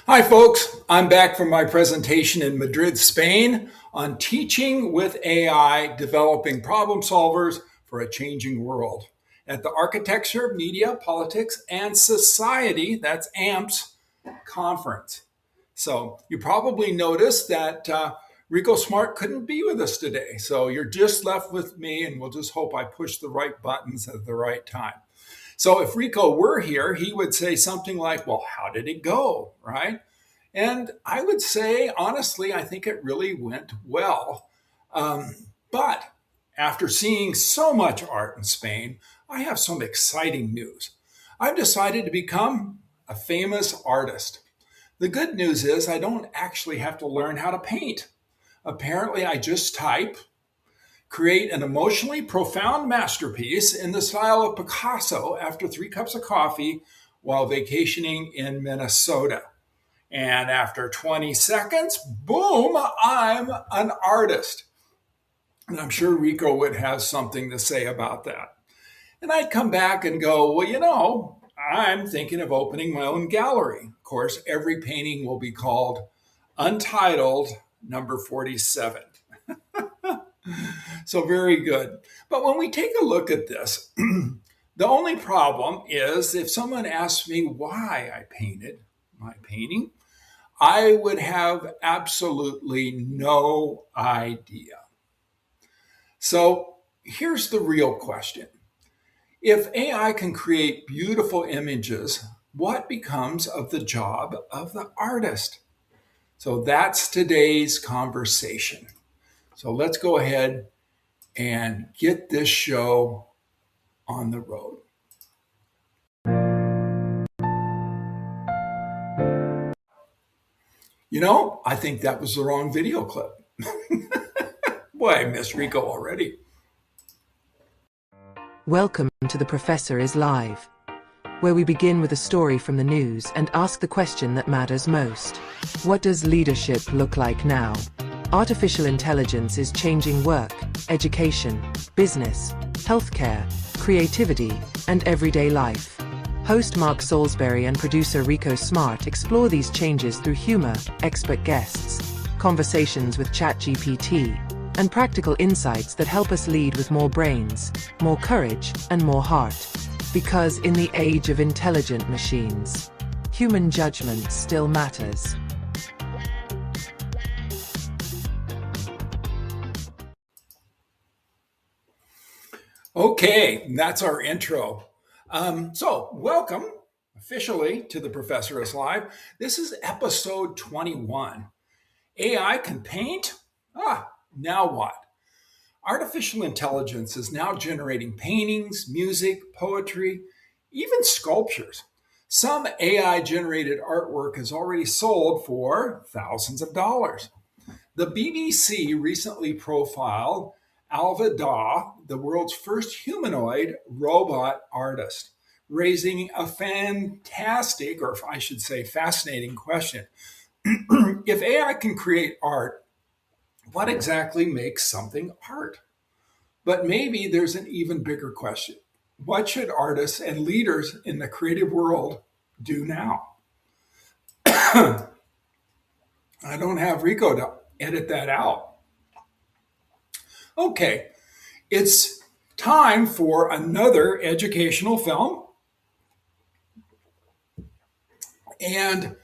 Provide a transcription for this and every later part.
Hi, folks. I'm back from my presentation in Madrid, Spain on teaching with AI, developing problem solvers for a changing world at the Architecture, Media, Politics, and Society, that's AMPS, conference. So you probably noticed that Rikko Smart couldn't be with us today. So you're just left with me, and we'll just hope I push the right buttons at the right time. So if Rikko were here, he would say something like, well, how did it go, right? And I would say, honestly, I think it really went well. But after seeing so much art in Spain, I have some exciting news. I've decided to become a famous artist. The good news is I don't actually have to learn how to paint. Apparently, I just type, create an emotionally profound masterpiece in the style of Picasso after 3 cups of coffee while vacationing in Minnesota. And after 20 seconds, boom, I'm an artist. And I'm sure Rikko would have something to say about that. And I'd come back and go, well, I'm thinking of opening my own gallery. Of course, every painting will be called Untitled Number 47. So very good. But when we take a look at this, the only problem is if someone asks me why I painted my painting, I would have absolutely no idea. So here's the real question. If AI can create beautiful images, what becomes of the job of the artist? So that's today's conversation. So let's go ahead and get this show on the road. I think that was the wrong video clip. Boy, I missed Rikko already. Welcome to The Professor is Live, where we begin with a story from the news and ask the question that matters most. What does leadership look like now? Artificial intelligence is changing work, education, business, healthcare, creativity, and everyday life. Host Mark Salisbury and producer Rikko Smart explore these changes through humor, expert guests, conversations with ChatGPT, and practical insights that help us lead with more brains, more courage, and more heart. Because in the age of intelligent machines, human judgment still matters. Okay, that's our intro. So welcome officially to The Professor is Live. This is episode 21. AI can paint? Now what? Artificial intelligence is now generating paintings, music, poetry, even sculptures. Some AI-generated artwork is already sold for thousands of dollars. The BBC recently profiled Alva Daw, the world's first humanoid robot artist, raising a fantastic, or I should say fascinating question. If AI can create art, what exactly makes something art? But maybe there's an even bigger question. What should artists and leaders in the creative world do now? I don't have Rikko to edit that out. Okay, it's time for another educational film. And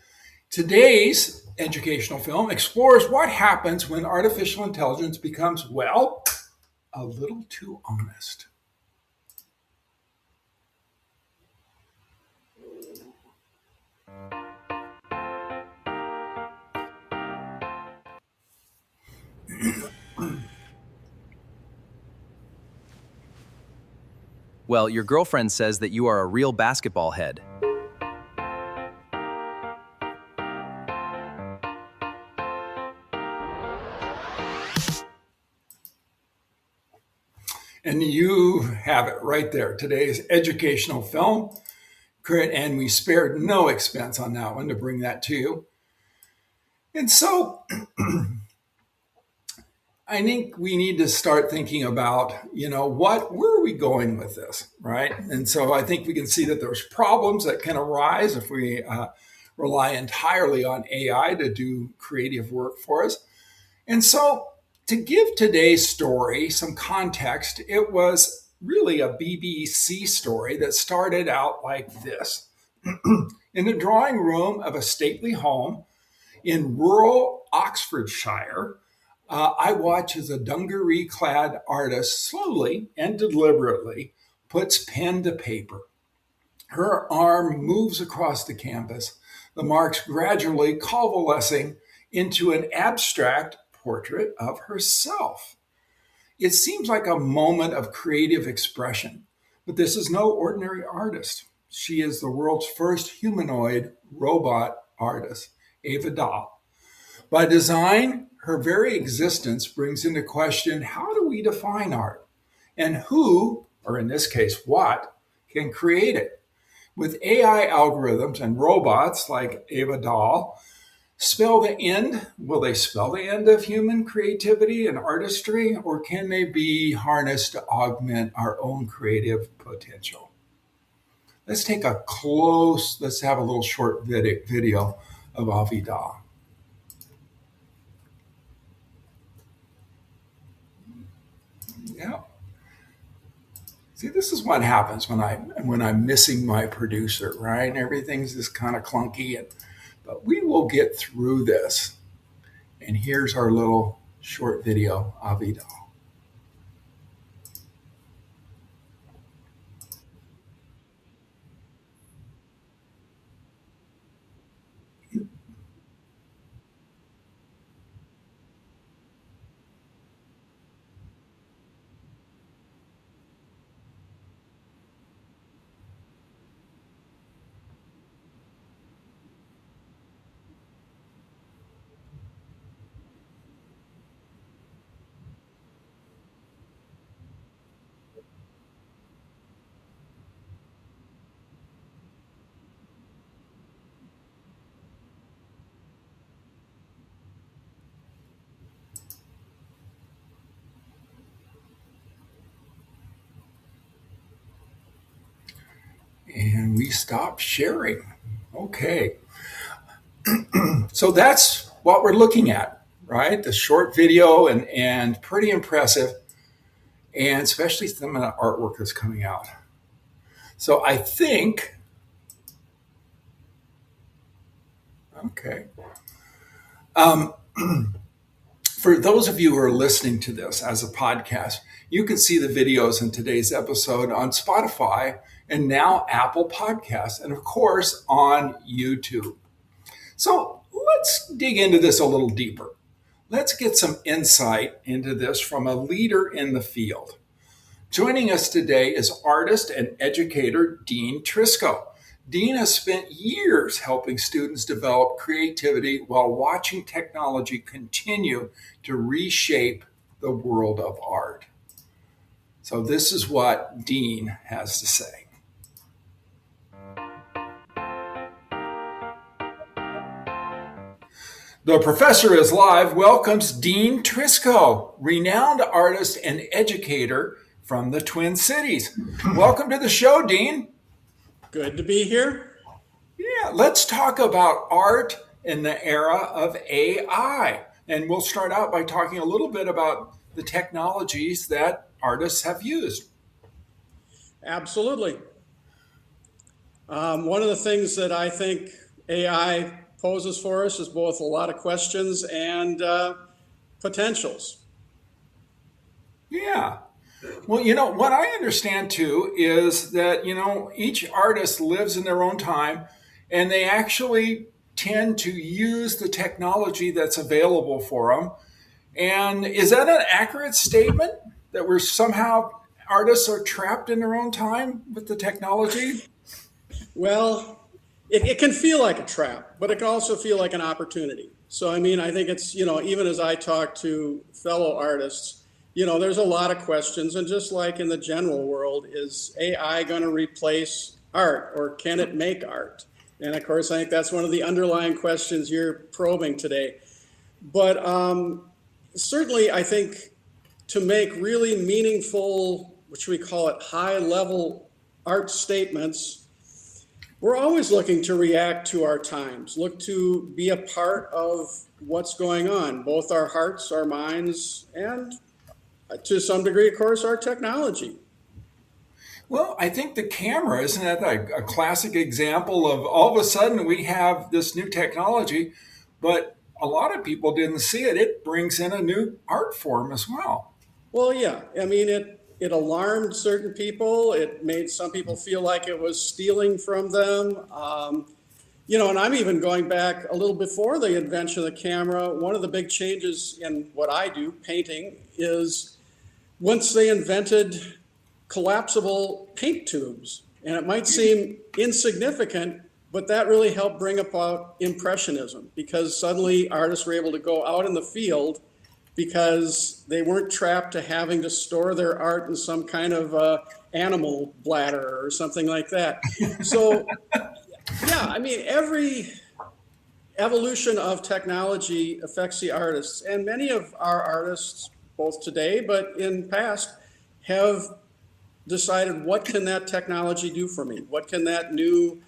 today's educational film explores what happens when artificial intelligence becomes, well, a little too honest. Well, your girlfriend says that you are a real basketball head. And you have it right there. Today's educational film. And we spared no expense on that one to bring that to you. And so I think we need to start thinking about, where are we going with this, right? And so I think we can see that there's problems that can arise if we rely entirely on AI to do creative work for us. And so, to give today's story some context, it was really a BBC story that started out like this. In the drawing room of a stately home in rural Oxfordshire, I watch as a dungaree clad artist slowly and deliberately puts pen to paper. Her arm moves across the canvas, the marks gradually convalescing into an abstract portrait of herself. It seems like a moment of creative expression, but this is no ordinary artist. She is the world's first humanoid robot artist, Ava Dahl. By design, her very existence brings into question how do we define art? And who, or in this case, what, can create it? With AI algorithms and robots like Ava Dahl, will they spell the end of human creativity and artistry, or can they be harnessed to augment our own creative potential? Let's have a little short video of Avi Dahl. Yeah. See, this is what happens when I'm missing my producer, right? Everything's just kind of clunky, but we will get through this. And here's our little short video, Avi Dahl. And we stop sharing. Okay. So that's what we're looking at, right? The short video and pretty impressive, and especially some of the artwork that's coming out. So I think, okay. For those of you who are listening to this as a podcast, you can see the videos in today's episode on Spotify and now Apple Podcasts, and of course on YouTube. So let's dig into this a little deeper. Let's get some insight into this from a leader in the field. Joining us today is artist and educator Dean Trisko. Dean has spent years helping students develop creativity while watching technology continue to reshape the world of art. So this is what Dean has to say. The Professor is Live welcomes Dean Trisko, renowned artist and educator from the Twin Cities. Welcome to the show, Dean. Good to be here. Yeah, let's talk about art in the era of AI. And we'll start out by talking a little bit about the technologies that artists have used. Absolutely. One of the things that I think AI poses for us is both a lot of questions and potentials. Yeah. Well, what I understand too is that, each artist lives in their own time and they actually tend to use the technology that's available for them. And is that an accurate statement that we're somehow artists are trapped in their own time with the technology? Well, it can feel like a trap, but it can also feel like an opportunity. So, I think it's, even as I talk to fellow artists, there's a lot of questions. And just like in the general world, is AI going to replace art, or can it make art? And of course, I think that's one of the underlying questions you're probing today. But certainly, I think to make really meaningful, what should we call it, high-level art statements, We're always looking to react to our times, look to be a part of what's going on, both our hearts, our minds, and to some degree, of course, our technology. Well, I think the camera, isn't that a classic example of all of a sudden we have this new technology, but a lot of people didn't see it. It brings in a new art form as well. Well, yeah, I mean, it alarmed certain people. It made some people feel like it was stealing from them. And I'm even going back a little before the invention of the camera. One of the big changes in what I do, painting, is once they invented collapsible paint tubes. And it might seem insignificant, but that really helped bring about Impressionism because suddenly artists were able to go out in the field because they weren't trapped to having to store their art in some kind of animal bladder or something like that. So, yeah, I mean, every evolution of technology affects the artists. And many of our artists, both today but in past, have decided what can that technology do for me? What can that new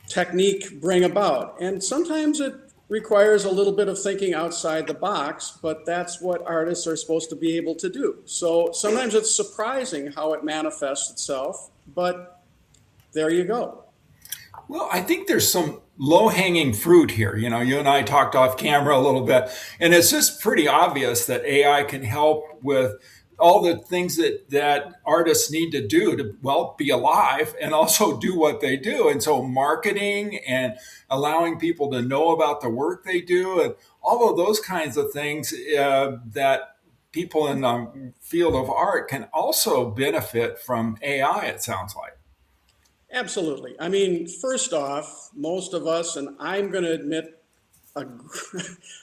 technique bring about? And sometimes it requires a little bit of thinking outside the box, but that's what artists are supposed to be able to do. So sometimes it's surprising how it manifests itself, but there you go. Well, I think there's some low-hanging fruit here. You know, you and I talked off camera a little bit, and it's just pretty obvious that AI can help with all the things that artists need to do to, well, be alive and also do what they do. And so marketing and allowing people to know about the work they do and all of those kinds of things that people in the field of art can also benefit from AI, it sounds like. Absolutely. I mean, first off, most of us, and I'm going to admit,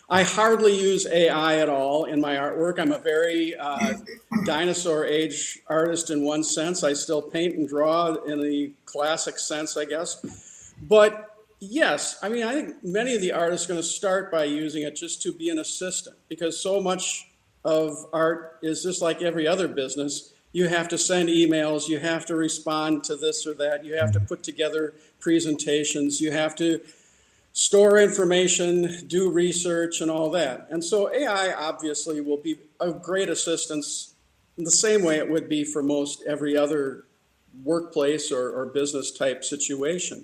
I hardly use AI at all in my artwork. I'm a very dinosaur age artist in one sense. I still paint and draw in the classic sense, I guess. But yes, I mean, I think many of the artists are going to start by using it just to be an assistant because so much of art is just like every other business. You have to send emails, you have to respond to this or that, you have to put together presentations, you have to store information, do research, and all that. And so AI obviously will be of great assistance in the same way it would be for most every other workplace or business type situation.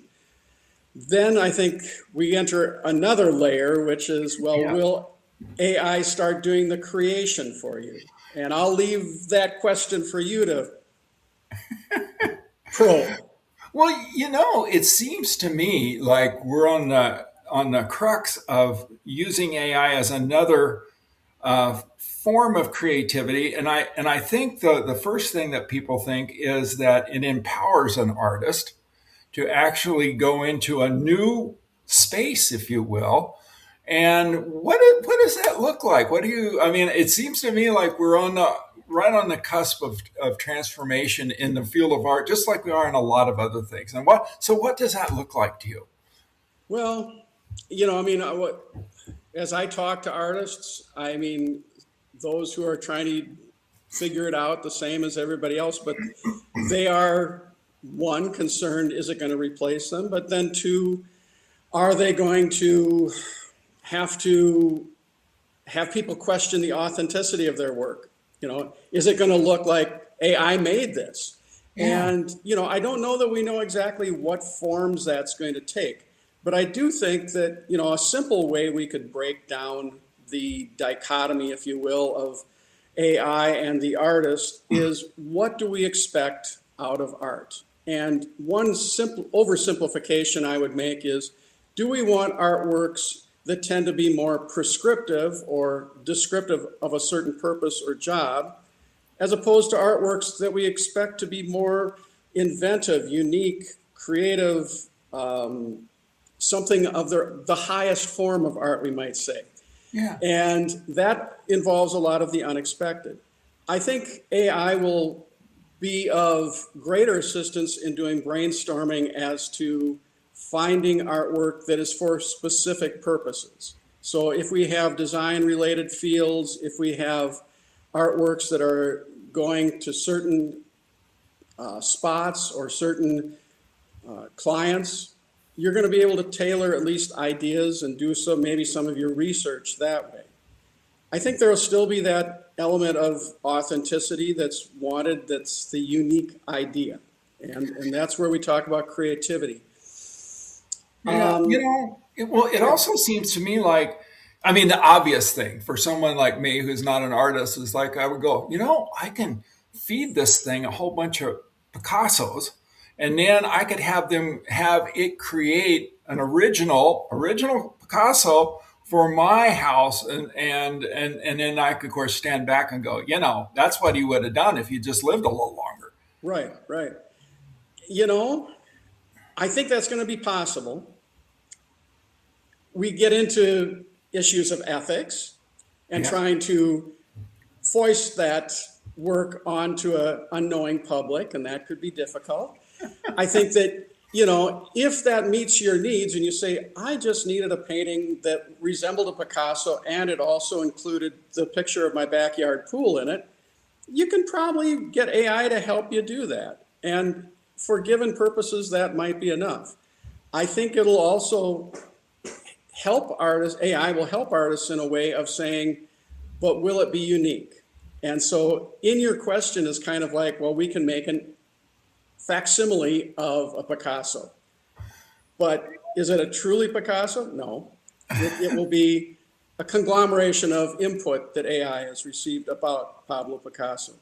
Then I think we enter another layer, which is, will AI start doing the creation for you? And I'll leave that question for you to probe. Well, you know, it seems to me like we're on the crux of using AI as another form of creativity, and I think the first thing that people think is that it empowers an artist to actually go into a new space, if you will. And what does that look like? I mean, it seems to me like we're right on the cusp of transformation in the field of art, just like we are in a lot of other things. And what does that look like to you? Well, I mean, as I talk to artists, I mean, those who are trying to figure it out the same as everybody else, but they are, one, concerned, is it going to replace them? But then two, are they going to have people question the authenticity of their work? Is it going to look like AI made this? Yeah. And, I don't know that we know exactly what forms that's going to take. But I do think that, a simple way we could break down the dichotomy, if you will, of AI and the artist is what do we expect out of art? And one simple oversimplification I would make is, do we want artworks that tend to be more prescriptive or descriptive of a certain purpose or job, as opposed to artworks that we expect to be more inventive, unique, creative, something of the highest form of art, we might say. Yeah. And that involves a lot of the unexpected. I think AI will be of greater assistance in doing brainstorming as to finding artwork that is for specific purposes. So if we have design-related fields, if we have artworks that are going to certain spots or certain clients, you're going to be able to tailor at least ideas and do some, maybe some of your research that way. I think there will still be that element of authenticity that's wanted, that's the unique idea. And that's where we talk about creativity. Yeah, it also seems to me like, I mean, the obvious thing for someone like me who's not an artist is like, I would go, I can feed this thing a whole bunch of Picassos, and then I could have it create an original Picasso for my house, and then I could, of course, stand back and go, that's what he would have done if he just lived a little longer. Right, right. I think that's going to be possible. We get into issues of ethics and trying to foist that work onto an unknowing public, and that could be difficult. I think that, if that meets your needs and you say, I just needed a painting that resembled a Picasso and it also included the picture of my backyard pool in it, you can probably get AI to help you do that. And for given purposes, that might be enough. I think it'll also help artists, AI will help artists in a way of saying, but will it be unique? And so in your question is kind of like, well, we can make an facsimile of a Picasso. But is it a truly Picasso? No. It will be a conglomeration of input that AI has received about Pablo Picasso.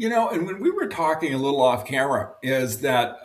And when we were talking a little off camera, is that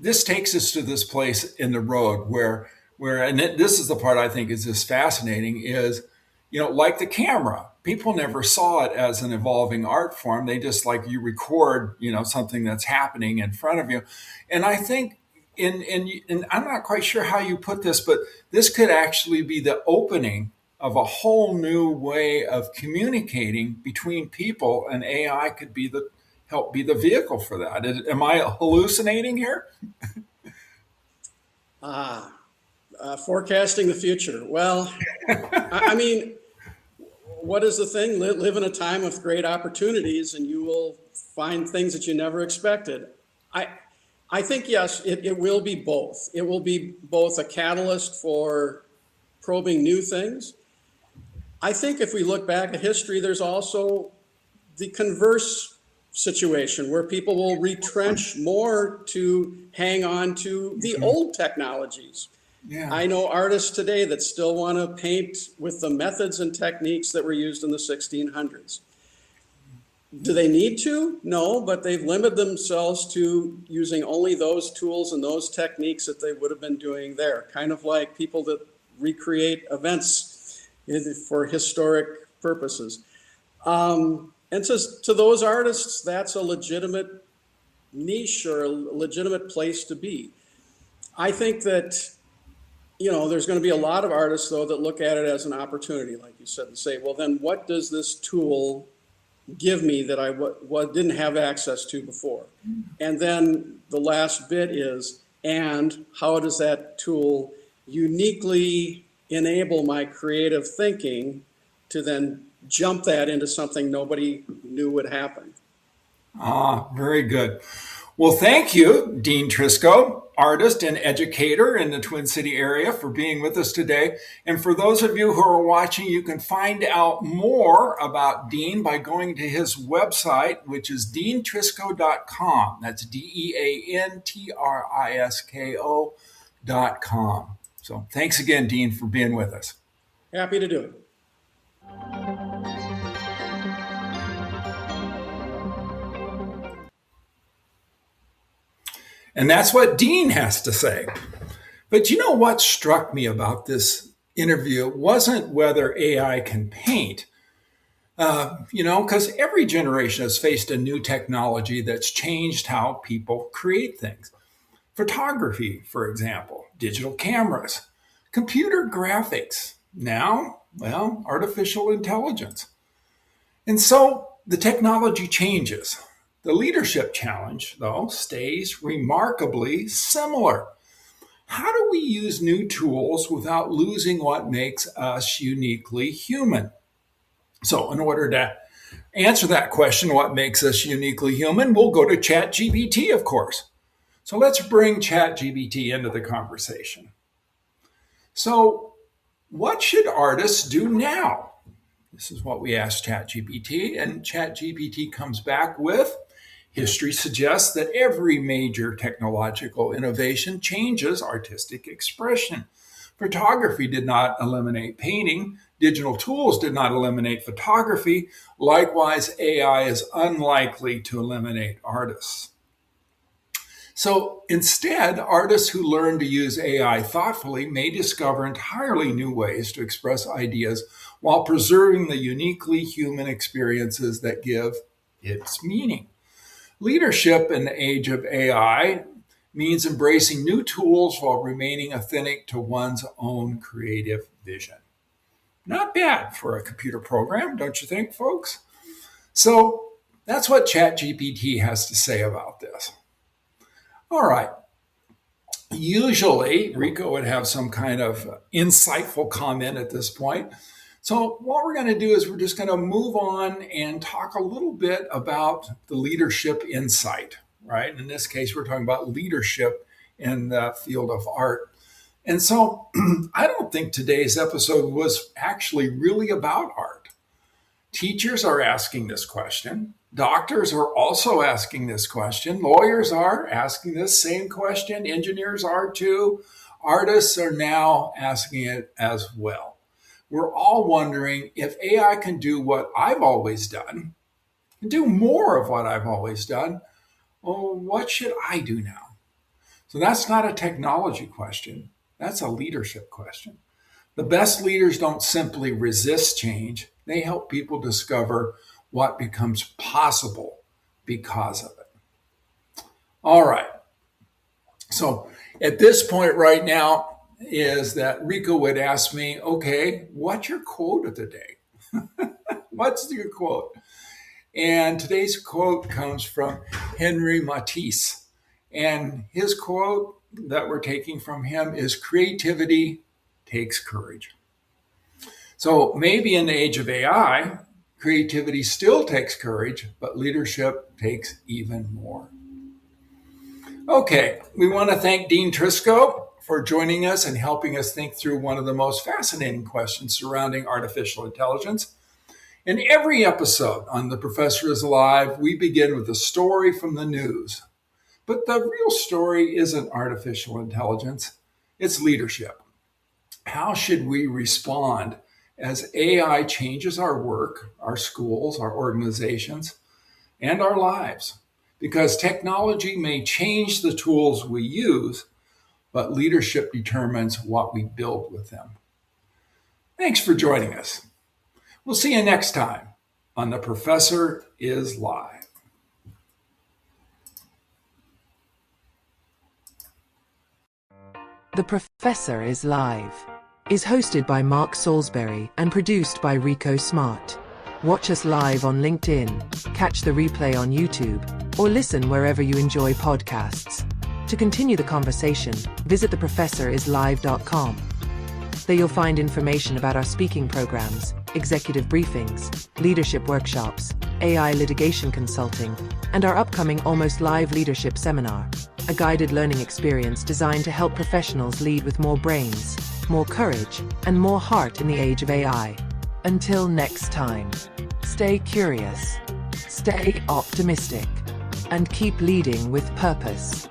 this takes us to this place in the road where and this is the part I think is just fascinating is, like the camera, people never saw it as an evolving art form. They just like you record, something that's happening in front of you. And I think and I'm not quite sure how you put this, but this could actually be the opening of a whole new way of communicating between people, and AI could help be the vehicle for that. Am I hallucinating here? Forecasting the future. Well, I mean, what is the thing? Live in a time of great opportunities and you will find things that you never expected. I think, yes, it will be both. It will be both a catalyst for probing new things. I think if we look back at history, there's also the converse situation where people will retrench more to hang on to the old technologies. Yeah. I know artists today that still want to paint with the methods and techniques that were used in the 1600s. Do they need to? No, but they've limited themselves to using only those tools and those techniques that they would have been doing there. Kind of like people that recreate events for historic purposes. And to those artists, that's a legitimate niche or a legitimate place to be. I think that, there's going to be a lot of artists, though, that look at it as an opportunity, like you said, and say, well, then what does this tool give me that I didn't have access to before? And then the last bit is, and how does that tool uniquely enable my creative thinking to then jump that into something nobody knew would happen? Very good. Well, thank you, Dean Trisko, artist and educator in the Twin City area, for being with us today. And for those of you who are watching, you can find out more about Dean by going to his website, which is deantrisko.com. That's DeanTrisko.com. So thanks again, Dean, for being with us. Happy to do it. And that's what Dean has to say. But what struck me about this interview wasn't whether AI can paint, because every generation has faced a new technology that's changed how people create things. Photography, for example, digital cameras, computer graphics, now, artificial intelligence. And so the technology changes. The leadership challenge, though, stays remarkably similar. How do we use new tools without losing what makes us uniquely human? So in order to answer that question, what makes us uniquely human, we'll go to ChatGPT, of course. So let's bring ChatGPT into the conversation. So what should artists do now? This is what we asked ChatGPT, and ChatGPT comes back with, history suggests that every major technological innovation changes artistic expression. Photography did not eliminate painting. Digital tools did not eliminate photography. Likewise, AI is unlikely to eliminate artists. So instead, artists who learn to use AI thoughtfully may discover entirely new ways to express ideas while preserving the uniquely human experiences that give its meaning. Leadership in the age of AI means embracing new tools while remaining authentic to one's own creative vision. Not bad for a computer program, don't you think, folks? So that's what ChatGPT has to say about this. All right. Usually, Rikko would have some kind of insightful comment at this point. So what we're going to do is we're just going to move on and talk a little bit about the leadership insight, right? In this case, we're talking about leadership in the field of art. And so I don't think today's episode was actually really about art. Teachers are asking this question. Doctors are also asking this question. Lawyers are asking this same question. Engineers are too. Artists are now asking it as well. We're all wondering if AI can do what I've always done, can do more of what I've always done. Well, what should I do now? So that's not a technology question. That's a leadership question. The best leaders don't simply resist change. They help people discover what becomes possible because of it. All right. So at this point right now is that Rikko would ask me, okay, what's your quote of the day? What's your quote? And today's quote comes from Henry Matisse. And his quote that we're taking from him is, creativity takes courage. So maybe in the age of AI, creativity still takes courage, but leadership takes even more. Okay, we want to thank Dean Trisko for joining us and helping us think through one of the most fascinating questions surrounding artificial intelligence. In every episode on The Professor is Alive, we begin with a story from the news. But the real story isn't artificial intelligence, it's leadership. How should we respond as AI changes our work, our schools, our organizations, and our lives? Because technology may change the tools we use, but leadership determines what we build with them. Thanks for joining us. We'll see you next time on The Professor is Live. The Professor is Live is hosted by Mark Salisbury and produced by Rikko Smart. Watch us live on LinkedIn, catch the replay on YouTube, or listen wherever you enjoy podcasts. To continue the conversation, visit theprofessorislive.com. There you'll find information about our speaking programs, executive briefings, leadership workshops, AI litigation consulting, and our upcoming Almost Live Leadership Seminar, a guided learning experience designed to help professionals lead with more brains, more courage, and more heart in the age of AI. Until next time, stay curious, stay optimistic, and keep leading with purpose.